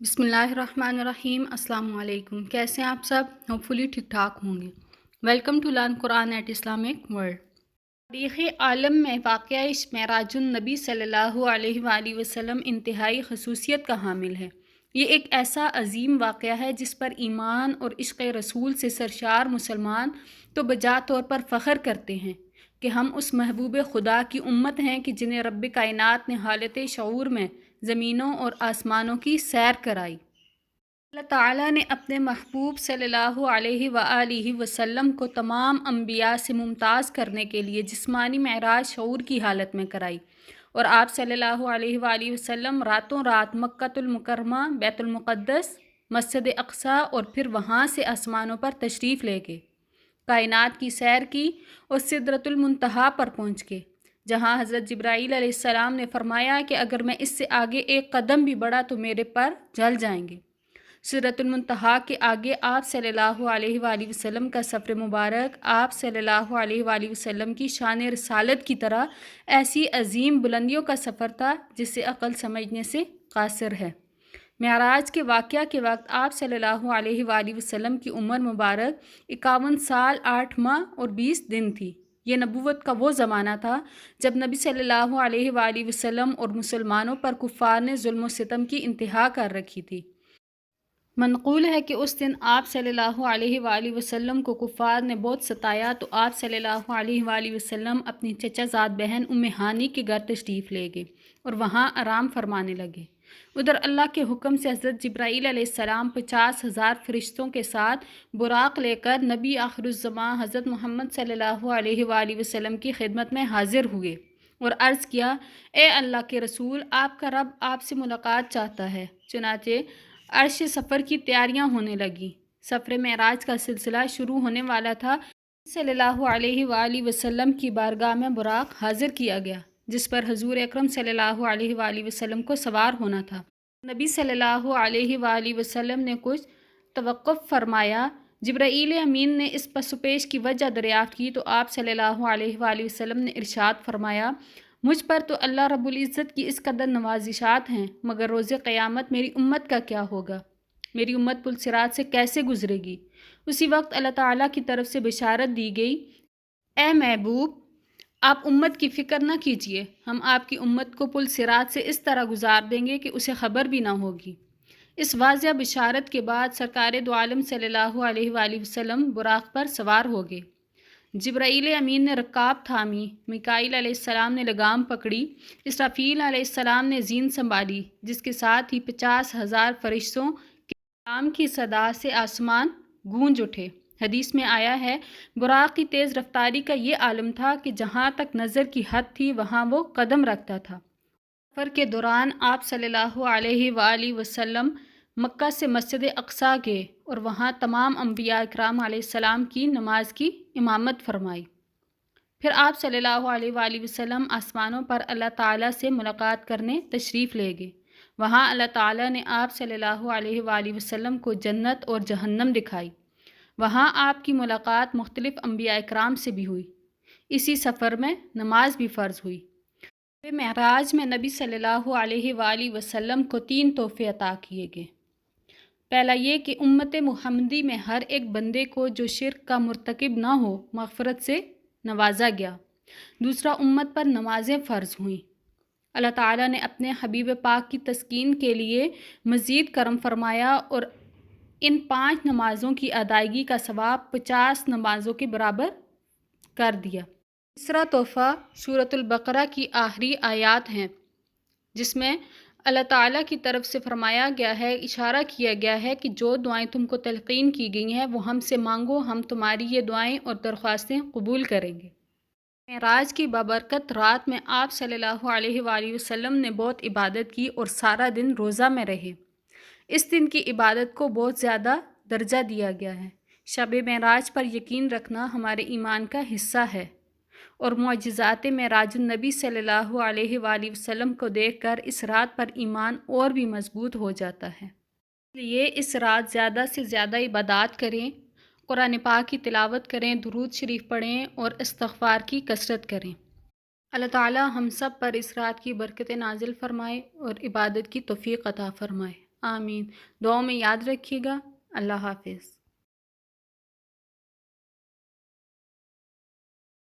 بسم اللہ الرحمن الرحیم۔ السلام علیکم، کیسے ہیں آپ سب؟ ہوپ فلی ٹھیک ٹھاک ہوں گے۔ Welcome to learn Quran at Islamic world. تاریخ عالم میں واقعہ معراج النبی صلی اللہ علیہ وآلہ وسلم انتہائی خصوصیت کا حامل ہے۔ یہ ایک ایسا عظیم واقعہ ہے جس پر ایمان اور عشق رسول سے سرشار مسلمان تو بجا طور پر فخر کرتے ہیں کہ ہم اس محبوب خدا کی امت ہیں کہ جنہیں رب کائنات نے حالت شعور میں زمینوں اور آسمانوں کی سیر کرائی۔ اللہ تعالیٰ نے اپنے محبوب صلی اللہ علیہ وآلہ وسلم کو تمام انبیاء سے ممتاز کرنے کے لیے جسمانی معراج شعور کی حالت میں کرائی، اور آپ صلی اللہ علیہ وآلہ وسلم راتوں رات مکۃ المکرمہ، بیت المقدس، مسجد اقصیٰ اور پھر وہاں سے آسمانوں پر تشریف لے گئے، کائنات کی سیر کی اور سدرۃ المنتہا پر پہنچ گئے، جہاں حضرت جبرائیل علیہ السلام نے فرمایا کہ اگر میں اس سے آگے ایک قدم بھی بڑھا تو میرے پر جل جائیں گے۔ سدرۃ المنتہا کے آگے آپ صلی اللہ علیہ وآلہ وسلم کا سفر مبارک آپ صلی اللہ علیہ وآلہ وسلم کی شان رسالت کی طرح ایسی عظیم بلندیوں کا سفر تھا جسے عقل سمجھنے سے قاصر ہے۔ معراج کے واقعہ کے وقت آپ صلی اللہ علیہ وآلہ وسلم کی عمر مبارک 51 سال 8 ماہ اور 20 دن تھی۔ یہ نبوت کا وہ زمانہ تھا جب نبی صلی اللہ علیہ وآلہ وسلم اور مسلمانوں پر کفار نے ظلم و ستم کی انتہا کر رکھی تھی۔ منقول ہے کہ اس دن آپ صلی اللہ علیہ وآلہ وسلم کو کفار نے بہت ستایا تو آپ صلی اللہ علیہ وآلہ وسلم اپنی چچا زاد بہن ام ہانی کے گھر تشریف لے گئے اور وہاں آرام فرمانے لگے۔ ادھر اللہ کے حکم سے حضرت جبرائیل علیہ السلام 50,000 فرشتوں کے ساتھ براق لے کر نبی آخر الزماں حضرت محمد صلی اللہ علیہ وآلہ وسلم کی خدمت میں حاضر ہوئے اور عرض کیا، اے اللہ کے رسول، آپ کا رب آپ سے ملاقات چاہتا ہے۔ چنانچہ عرش سفر کی تیاریاں ہونے لگیں۔ سفر معراج کا سلسلہ شروع ہونے والا تھا۔ صلی اللہ علیہ وآلہ وسلم کی بارگاہ میں براق حاضر کیا گیا جس پر حضور اکرم صلی اللہ علیہ وآلہ وسلم کو سوار ہونا تھا۔ نبی صلی اللہ علیہ وآلہ وسلم نے کچھ توقف فرمایا۔ جبرائیل امین نے اس پس و پیش کی وجہ دریافت کی تو آپ صلی اللہ علیہ وآلہ وسلم نے ارشاد فرمایا، مجھ پر تو اللہ رب العزت کی اس قدر نوازشات ہیں، مگر روز قیامت میری امت کا کیا ہوگا؟ میری امت پل صراط سے کیسے گزرے گی؟ اسی وقت اللہ تعالیٰ کی طرف سے بشارت دی گئی، اے محبوب، آپ امت کی فکر نہ کیجیے، ہم آپ کی امت کو پل صراط سے اس طرح گزار دیں گے کہ اسے خبر بھی نہ ہوگی۔ اس واضح بشارت کے بعد سرکار دو عالم صلی اللہ علیہ وآلہ وسلم براق پر سوار ہو گئے۔ جبرائیل امین نے رکاب تھامی، میکائیل علیہ السلام نے لگام پکڑی، اسرافیل علیہ السلام نے زین سنبھالی، جس کے ساتھ ہی 50,000 فرشتوں کے کلام کی صدا سے آسمان گونج اٹھے۔ حدیث میں آیا ہے، براق کی تیز رفتاری کا یہ عالم تھا کہ جہاں تک نظر کی حد تھی وہاں وہ قدم رکھتا تھا۔ سفر کے دوران آپ صلی اللہ علیہ وآلہ وسلم مکہ سے مسجد اقصیٰ گئے اور وہاں تمام انبیاء اکرام علیہ السلام کی نماز کی امامت فرمائی۔ پھر آپ صلی اللہ علیہ وآلہ وسلم آسمانوں پر اللہ تعالیٰ سے ملاقات کرنے تشریف لے گئے۔ وہاں اللہ تعالیٰ نے آپ صلی اللہ علیہ وآلہ وسلم کو جنت اور جہنم دکھائی۔ وہاں آپ کی ملاقات مختلف انبیاء اکرام سے بھی ہوئی۔ اسی سفر میں نماز بھی فرض ہوئی۔ معراج میں نبی صلی اللہ علیہ وآلہ وسلم کو 3 تحفے عطا کیے گئے۔ پہلا یہ کہ امت محمدی میں ہر ایک بندے کو جو شرک کا مرتکب نہ ہو مغفرت سے نوازا گیا۔ دوسرا، امت پر نمازیں فرض ہوئیں۔ اللہ تعالیٰ نے اپنے حبیب پاک کی تسکین کے لیے مزید کرم فرمایا اور ان 5 نمازوں کی ادائیگی کا ثواب 50 نمازوں کے برابر کر دیا۔ تیسرا تحفہ سورۃ البقرہ کی آخری آیات ہیں جس میں اللہ تعالیٰ کی طرف سے فرمایا گیا ہے، اشارہ کیا گیا ہے کہ جو دعائیں تم کو تلقین کی گئی ہیں وہ ہم سے مانگو، ہم تمہاری یہ دعائیں اور درخواستیں قبول کریں گے۔ معراج کی بابرکت رات میں آپ صلی اللہ علیہ وآلہ وسلم نے بہت عبادت کی اور سارا دن روزہ میں رہے۔ اس دن کی عبادت کو بہت زیادہ درجہ دیا گیا ہے۔ شب معراج پر یقین رکھنا ہمارے ایمان کا حصہ ہے اور معجزات معراج النبی صلی اللہ علیہ وآلہ وسلم کو دیکھ کر اس رات پر ایمان اور بھی مضبوط ہو جاتا ہے۔ اس لیے اس رات زیادہ سے زیادہ عبادات کریں، قرآن پاک کی تلاوت کریں، درود شریف پڑھیں اور استغفار کی کثرت کریں۔ اللہ تعالی ہم سب پر اس رات کی برکتیں نازل فرمائے اور عبادت کی توفیق عطا فرمائے۔ آمین۔ دعاؤں میں یاد رکھیے گا۔ اللہ حافظ۔